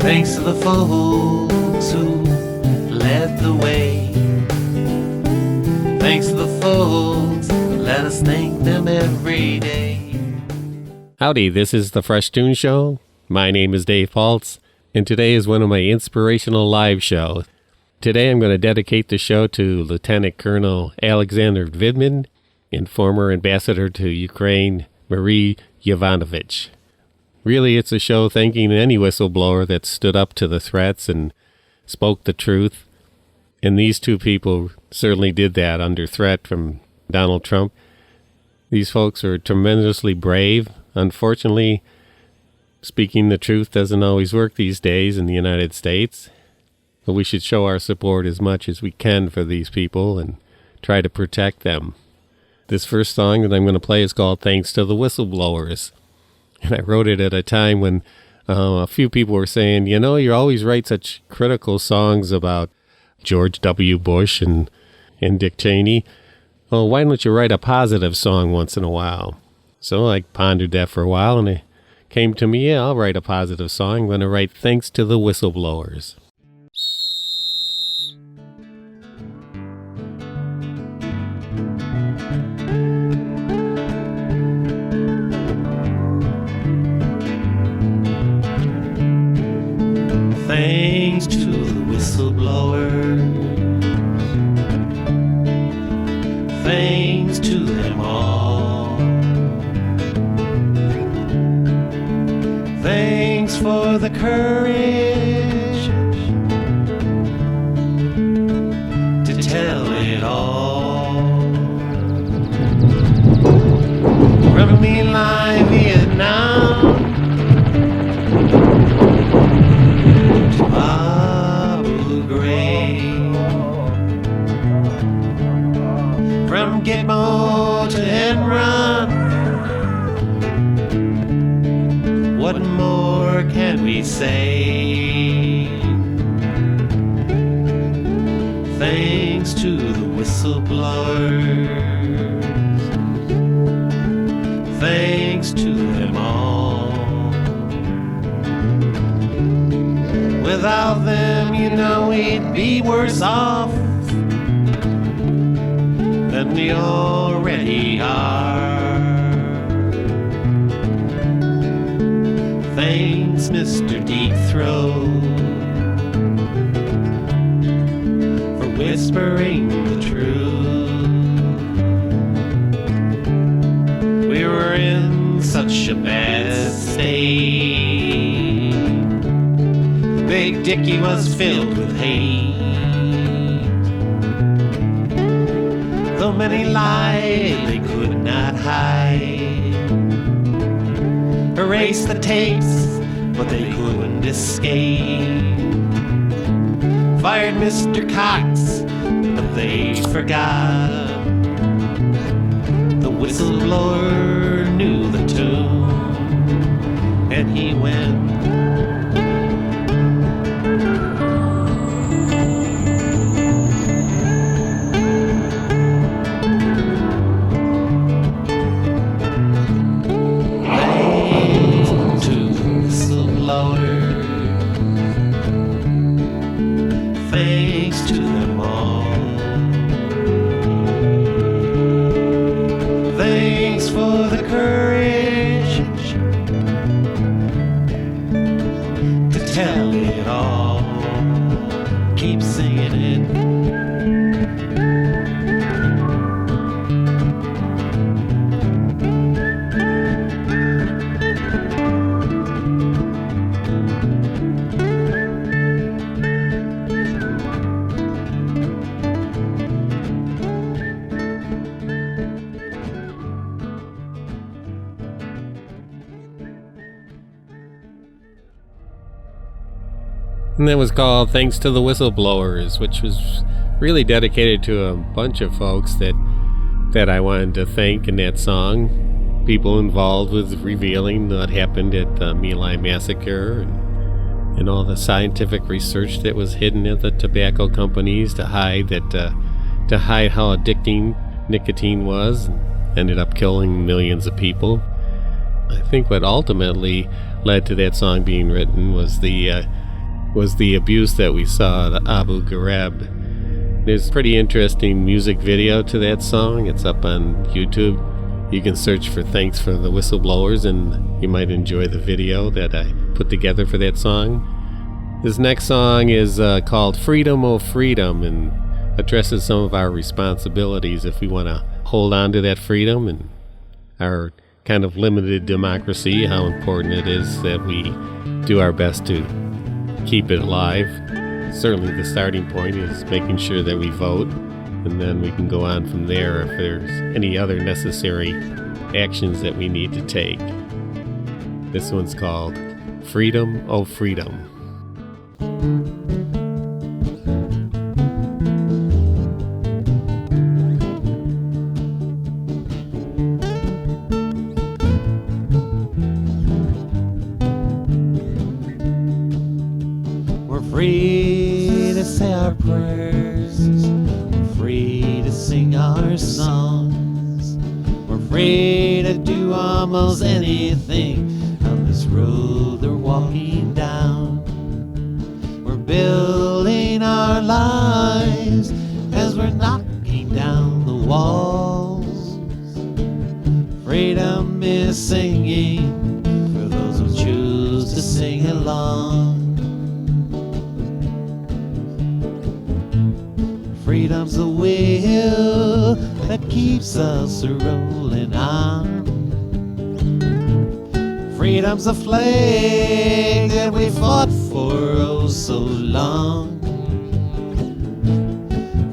Thanks to the folks who led the way. Thanks to the folks, let us thank them every day. Howdy, this is the Fresh Toones Show. My name is Dave Paltz, and today is one of my inspirational live shows. Today I'm going to dedicate the show to Lieutenant Colonel Alexander Vindman and former ambassador to Ukraine, Marie Yovanovitch. Really, it's a show thanking any whistleblower that stood up to the threats and spoke the truth. And these two people certainly did that under threat from Donald Trump. These folks are tremendously brave. Unfortunately, speaking the truth doesn't always work these days in the United States. But we should show our support as much as we can for these people and try to protect them. This first song that I'm going to play is called Thanks to the Whistleblowers. And I wrote it at a time when a few people were saying, you know, you always write such critical songs about George W. Bush and Dick Cheney. Oh, why don't you write a positive song once in a while? So I pondered that for a while, and it came to me, yeah, I'll write a positive song. I'm going to write Thanks to the Whistleblowers. Thanks to the whistleblower. Thanks to them all. Thanks for the courage to tell it all. From Me Live Vietnam to Abu Ghraib, from Gitmo to Enron, what more can we say? Thanks to the whistleblowers, thanks to them all. Without them, you know, we'd be worse off than we already are. Thanks, Mr. Deep Throat, for whispering the truth. We were in such a bad state. Big Dickie was filled with hate. Though many lied, they could not hide. Erase the tapes, but they couldn't escape. Fired Mr. Cox, but they forgot. The whistleblower knew the tune, and he went. Thanks to them all. Thanks for the courage to tell it all. Keep singing it. And that was called Thanks to the Whistleblowers, which was really dedicated to a bunch of folks that I wanted to thank in that song. People involved with revealing what happened at the My Lai massacre and all the scientific research that was hidden at the tobacco companies to hide how addicting nicotine was, and ended up killing millions of people. I think what ultimately led to that song being written was the was the abuse that we saw at Abu Ghraib. There's a pretty interesting music video to that song. It's up on YouTube. You can search for Thanks for the Whistleblowers and you might enjoy the video that I put together for that song. This next song is called Freedom, Oh Freedom, and addresses some of our responsibilities if we want to hold on to that freedom and our kind of limited democracy, how important it is that we do our best to keep it alive. Certainly the starting point is making sure that we vote, and then we can go on from there if there's any other necessary actions that we need to take. This one's called Freedom, Oh Freedom. We're free to say our prayers. We're free to sing our songs. We're free to do almost anything on this road they're walking down. We're building our lives as we're knocking down the walls. Freedom is singing for those who choose to sing along. Freedom's the wheel that keeps us rolling on. Freedom's the flag that we fought for oh so long.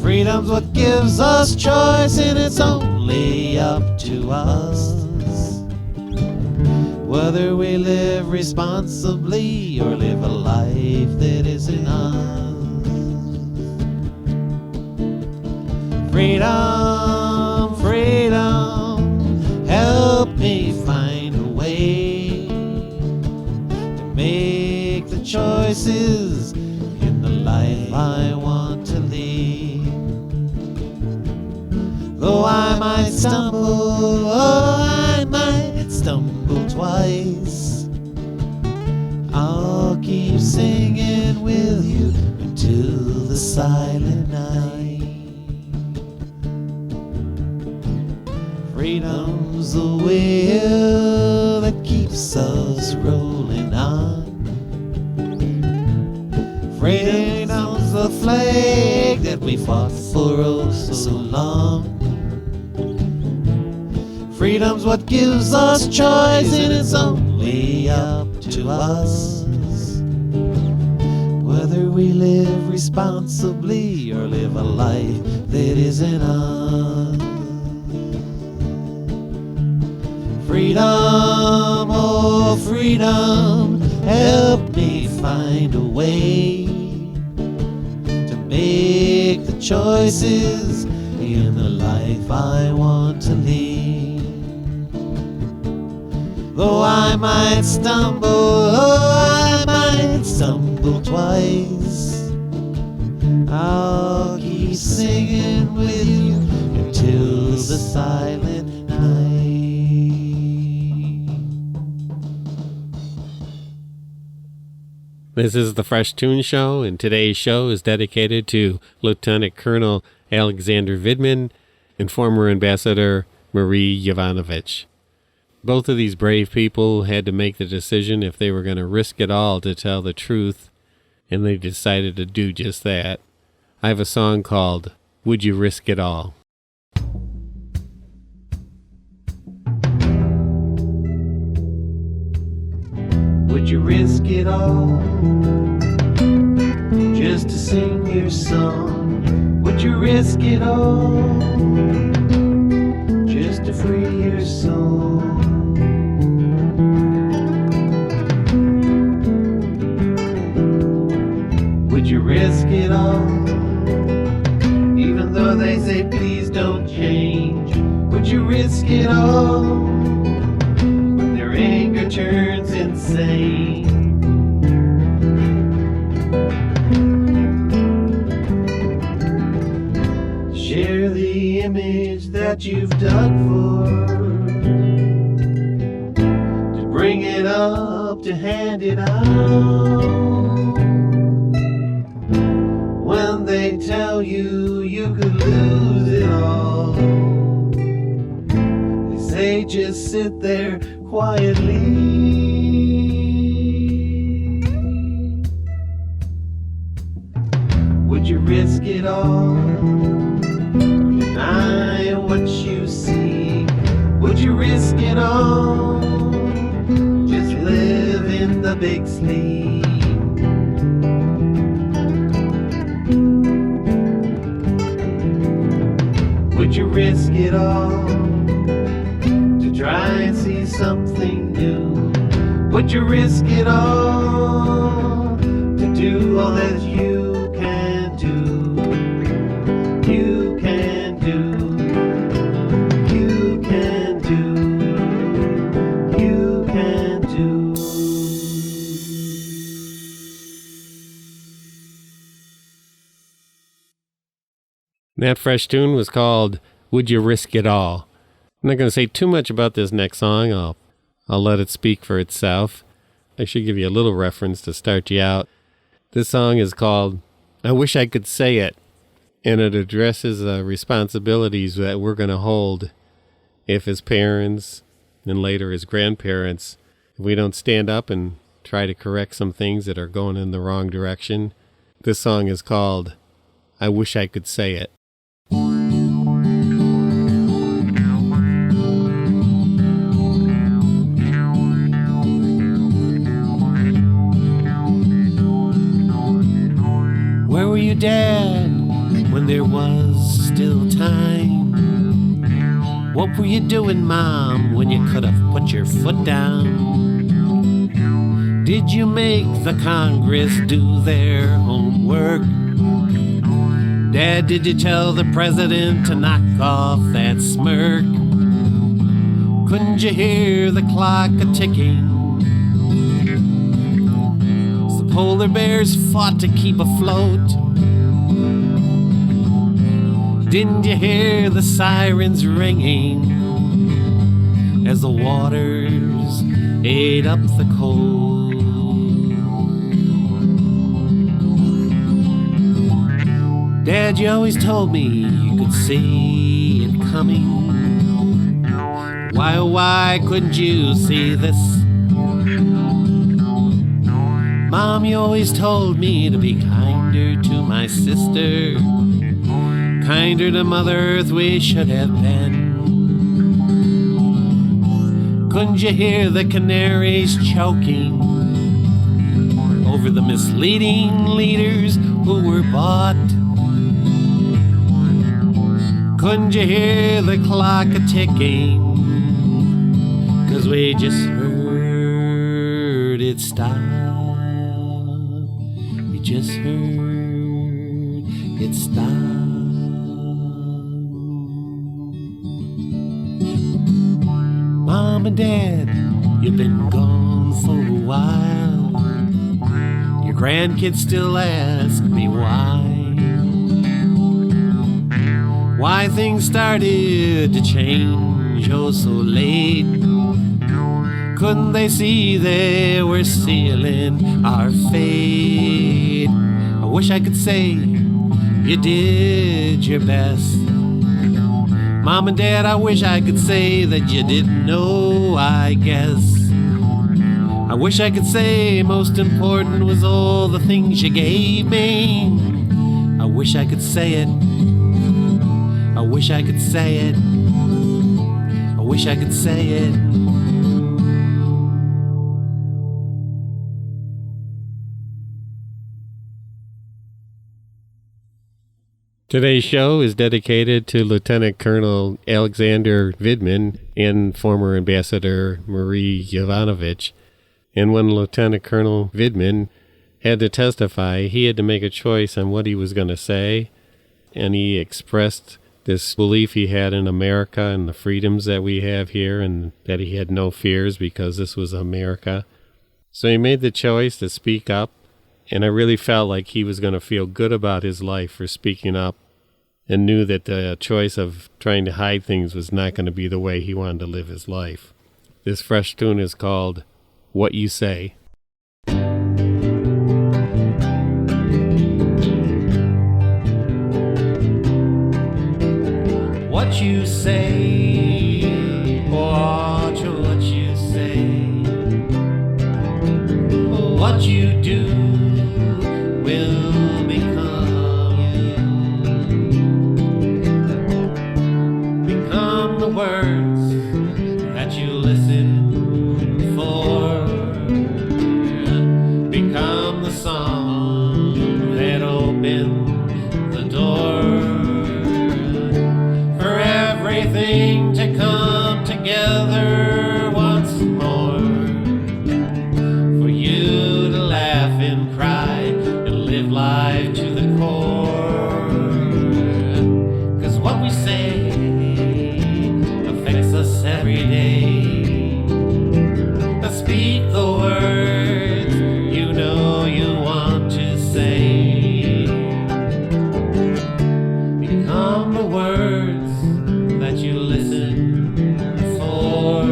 Freedom's what gives us choice, and it's only up to us whether we live responsibly or live a life that isn't us. Freedom, freedom, help me find a way to make the choices in the life I want to lead. Though I might stumble, oh, I might stumble twice, I'll keep singing with you until the silent night. Freedom's the wheel that keeps us rolling on. Freedom's the flag that we fought for oh so long. Freedom's what gives us choice, and it's only up to us whether we live responsibly or live a life that isn't us. Freedom, oh freedom, help me find a way to make the choices in the life I want to lead. Though I might stumble, oh I might stumble twice, I'll keep singing with you until the silent night. This is the Fresh Toones Show, and today's show is dedicated to Lieutenant Colonel Alexander Vindman and former Ambassador Marie Yovanovitch. Both of these brave people had to make the decision if they were going to risk it all to tell the truth, and they decided to do just that. I have a song called Would You Risk It All? Would you risk it all just to sing your song? Would you risk it all just to free your soul? Would you risk it all even though they say please don't change? Would you risk it all when their anger turns insane? Share the image that you've dug for, to bring it up, to hand it out. tell you you could lose it all. They say just sit there quietly. Would you risk it all? Deny what you see. Would you risk it all? Just live in the big sleep. Would you risk it all to try and see something new? Would you risk it all to do all that you can do? You can do. You can do. You can do. That fresh tune was called Would You Risk It All? I'm not going to say too much about this next song. I'll let it speak for itself. I should give you a little reference to start you out. This song is called I Wish I Could Say It, and it addresses responsibilities that we're going to hold if as parents and later as grandparents, if we don't stand up and try to correct some things that are going in the wrong direction. This song is called I Wish I Could Say It. Where were you, Dad, when there was still time? What were you doing, Mom, when you could have put your foot down? Did you make the Congress do their homework? Dad, did you tell the president to knock off that smirk? Couldn't you hear the clock a-ticking? The polar bears fought to keep afloat. Didn't you hear the sirens ringing as the waters ate up the coal? Dad, you always told me you could see it coming. Why, oh why couldn't you see this? Mom, you always told me to be kinder to my sister, kinder to Mother Earth we should have been. Couldn't you hear the canaries choking over the misleading leaders who were bought? Couldn't you hear the clock a-ticking? 'Cause we just heard it stop. We just heard it stop. Mom and Dad, you've been gone for a while. Your grandkids still ask me why things started to change oh so late. Couldn't they see they were sealing our fate? I wish I could say you did your best. Mom and Dad, I wish I could say that you didn't know, I guess. I wish I could say most important was all the things you gave me. I wish I could say it. I wish I could say it. I wish I could say it. Today's show is dedicated to Lieutenant Colonel Alexander Vindman and former Ambassador Marie Yovanovitch. And when Lieutenant Colonel Vindman had to testify, he had to make a choice on what he was going to say, and he expressed this belief he had in America and the freedoms that we have here, and that he had no fears because this was America. So he made the choice to speak up, and I really felt like he was going to feel good about his life for speaking up, and knew that the choice of trying to hide things was not going to be the way he wanted to live his life. This fresh tune is called What You Say. what you do will become you. Become the words that you listen for. Become the song that opens the door for everything to come together once more. For you to laugh and cry and live life to the core. 'Cause what we say affects us every day. Speak the words you know you want to say. Become the words that you listen for.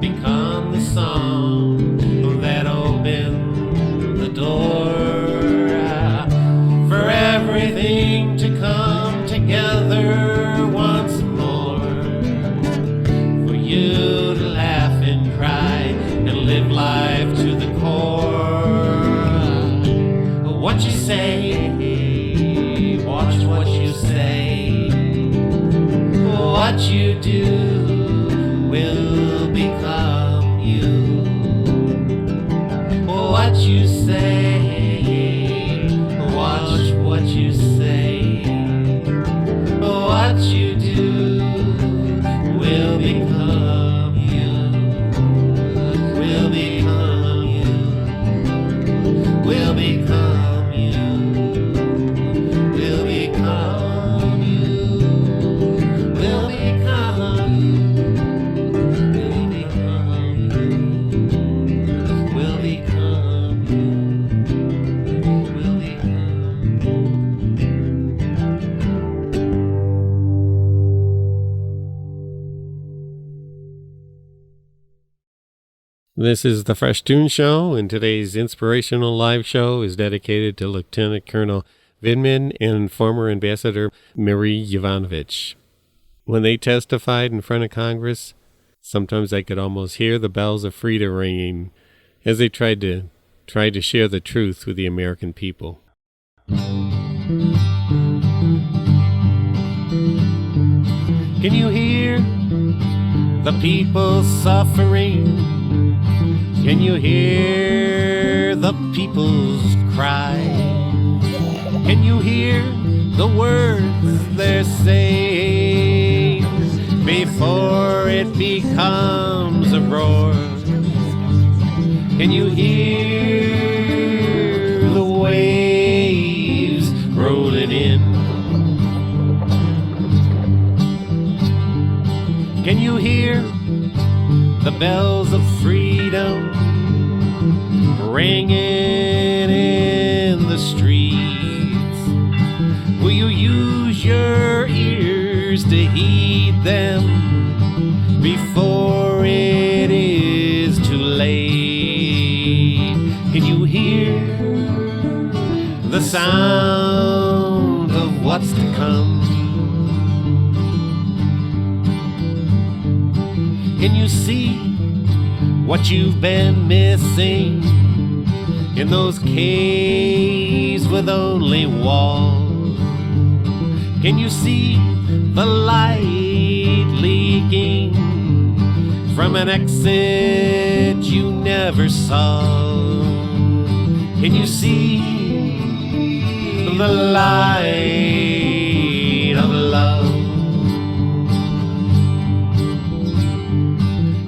Become the song that opens the door for everything to come together once more. For you to laugh and cry and live life to the core. What you say, watch what you say. What you do will become you. What you say, watch what you say. What you do will become you. Will become you. Will become you. Will become you. Will become you. Will become you. Will become you. Will become you. This is the Fresh Toones Show, and today's inspirational live show is dedicated to Lieutenant Colonel Vindman and former Ambassador Marie Yovanovitch. When they testified in front of Congress, sometimes I could almost hear the bells of freedom ringing as they tried to share the truth with the American people. Can you hear the people suffering? Can you hear the people's cry? Can you hear the words they're saying before it becomes a roar? Can you hear the waves rolling in? Can you hear the bells of freedom ringing in the streets? Will you use your ears to heed them before it is too late? Can you hear the sound of what's to come? Can you see what you've been missing in those caves with only walls? Can you see the light leaking from an exit you never saw? Can you see the light of love?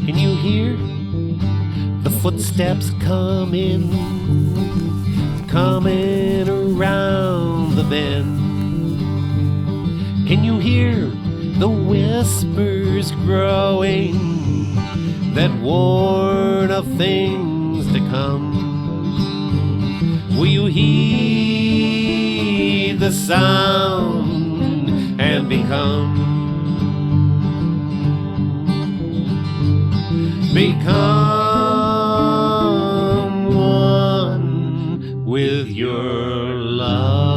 Can you hear the footsteps coming around the bend? Can you hear the whispers growing that warn of things to come? Will you heed the sound and become one with your love?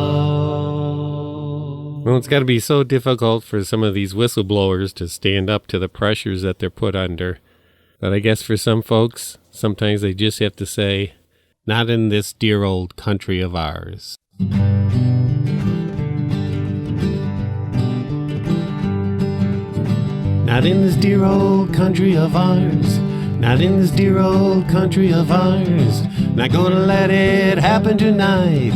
Well, it's got to be so difficult for some of these whistleblowers to stand up to the pressures that they're put under. But I guess for some folks, Sometimes they just have to say, not in this dear old country of ours. Not in this dear old country of ours. Not in this dear old country of ours. Not gonna let it happen tonight.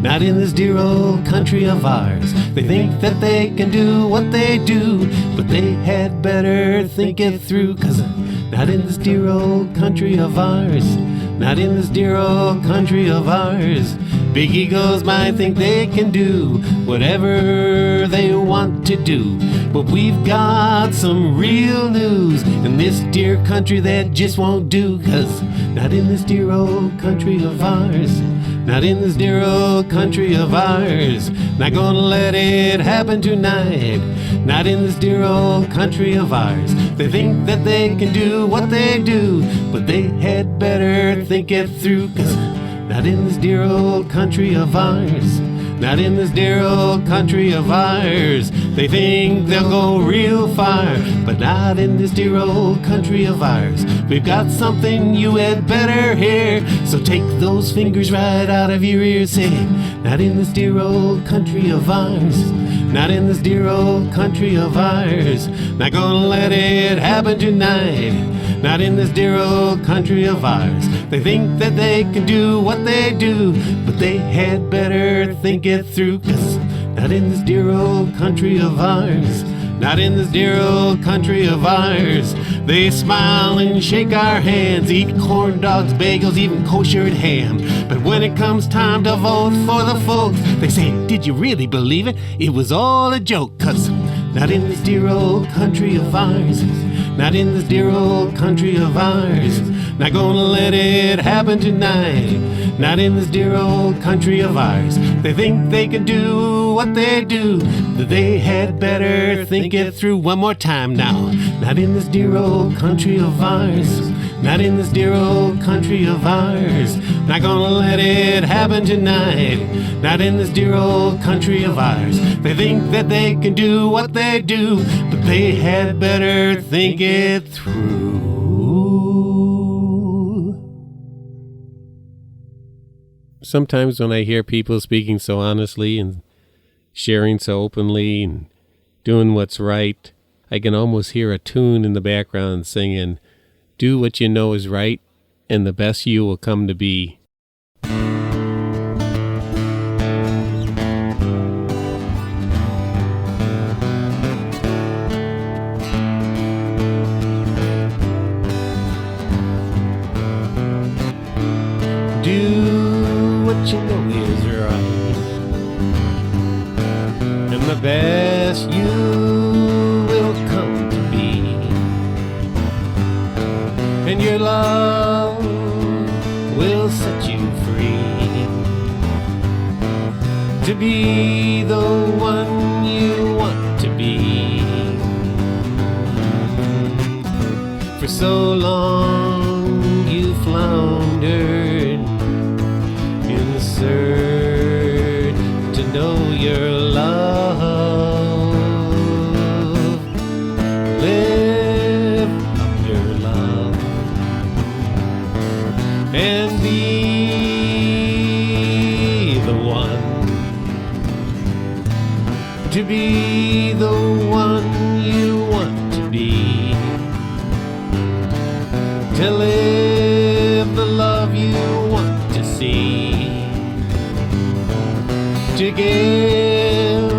Not in this dear old country of ours. They think that they can do what they do, but they had better think it through. 'Cause not in this dear old country of ours. Not in this dear old country of ours. Big egos might think they can do whatever they want to do, but we've got some real news in this dear country that just won't do. 'Cause not in this dear old country of ours. Not in this dear old country of ours. Not gonna let it happen tonight. Not in this dear old country of ours. They think that they can do what they do, but they had better think it through. 'Cause not in this dear old country of ours. Not in this dear old country of ours. They think they'll go real far, but not in this dear old country of ours. We've got something you had better hear, so take those fingers right out of your ears. Say, not in this dear old country of ours. Not in this dear old country of ours. Not gonna let it happen tonight. Not in this dear old country of ours. They think that they can do what they do, but they had better think it through. 'Cause not in this dear old country of ours. Not in this dear old country of ours. They smile and shake our hands, eat corn dogs, bagels, even kosher ham. But when it comes time to vote for the folks, they say, did you really believe it? It was all a joke. 'Cause not in this dear old country of ours. Not in this dear old country of ours. Not gonna let it happen tonight. Not in this dear old country of ours. They think they can do what they do, that they had better think it through. One more time now. Not in this dear old country of ours. Not in this dear old country of ours. Not gonna let it happen tonight. Not in this dear old country of ours. They think that they can do what they do, but they had better think it through. Sometimes when I hear people speaking so honestly and sharing so openly and doing what's right, I can almost hear a tune in the background singing, do what you know is right, and the best you will come to be. Do what you know is right, and the best you will come to be, and your love will set you free to be the one you want to be. For so long you floundered in search to know your love. Live up your love and be the one, to be the one you want to be, to live the love you want to see, to give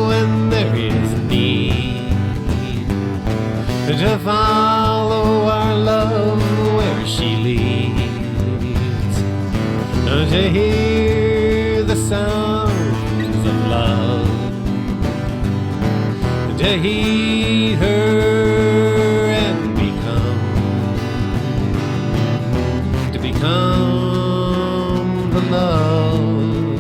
when there is need, to follow our love where she leads, to hear the sounds of love, to heed her and become the love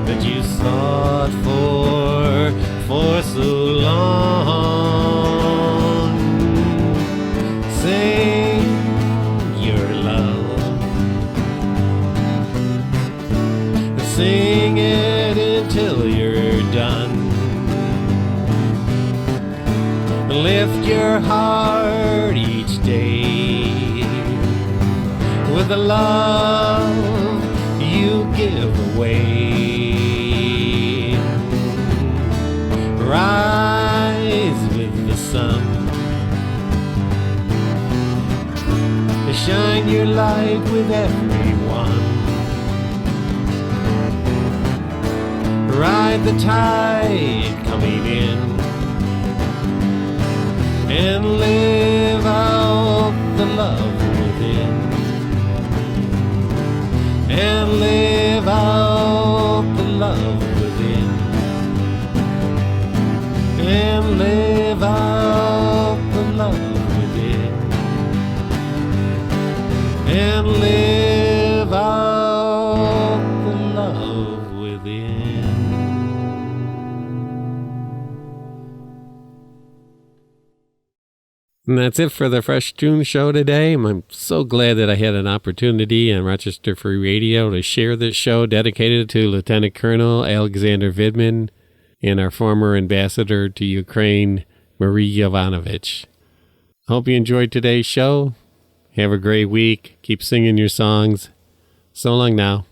that you sought for so long. Sing your love, sing it until you're done. Lift your heart each day with the love you give away. Rise with the sun, shine your light with everyone. Ride the tide coming in, and live out the love within. And live out the love within. And live out the love within. And live out the love within. And that's it for the Fresh Toones show today. I'm so glad that I had an opportunity on Rochester Free Radio to share this show dedicated to Lieutenant Colonel Alexander Vindman and our former ambassador to Ukraine, Marie Yovanovitch. Hope you enjoyed today's show. Have a great week. Keep singing your songs. So long now.